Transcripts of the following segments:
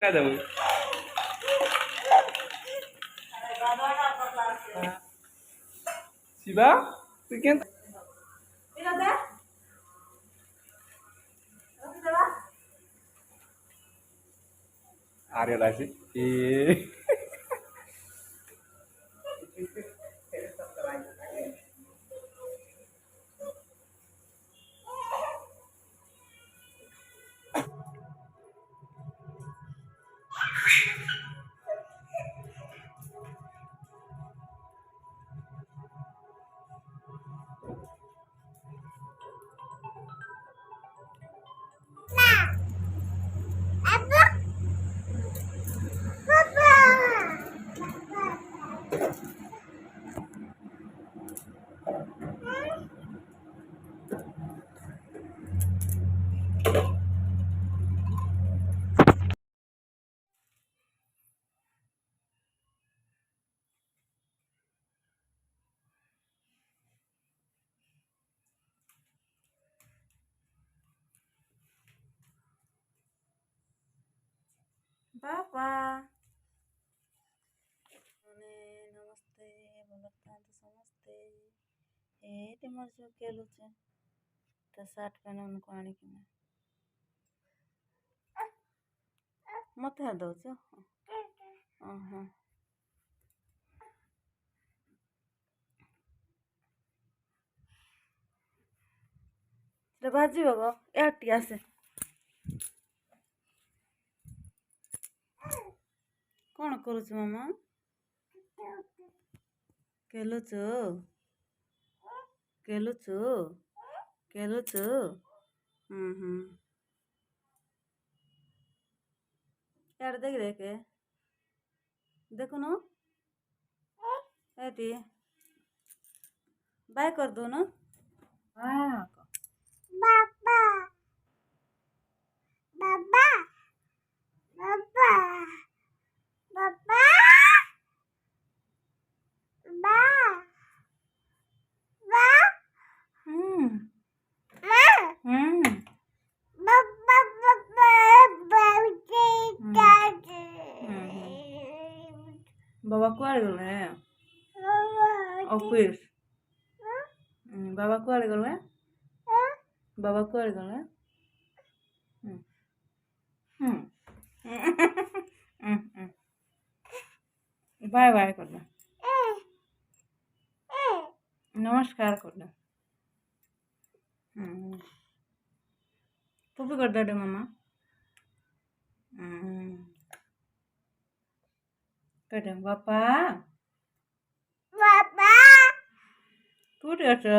काय जाऊ शिवा तू केन अरे राशि ए बाबा नमस्ते बोलता तो समझते ये मर जो केलु तो शर्ट पहने उनको आने की मैं मत हर दो हाँ बाजी बाबा एटिया से कौन करुच मामा केलुचु केलुचु केलुचु यार देख देखे देखो ना एटी बाय कर दो ना बाबा बाबा बाबा बाबा बा बा बाबा बाबा कुआड़े गले ऑफिस बाबा कुआड़े गले बाबा कुआड़े गले बाय बाय कर दे नमस्कार कर दे तू भी कर दे मामा कर दे पापा पापा तू कैसे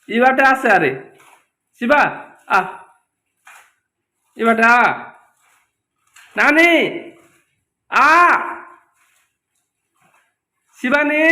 इबाटे आसे अरे शिवा आ इबाटे आ नानी आ शिवानी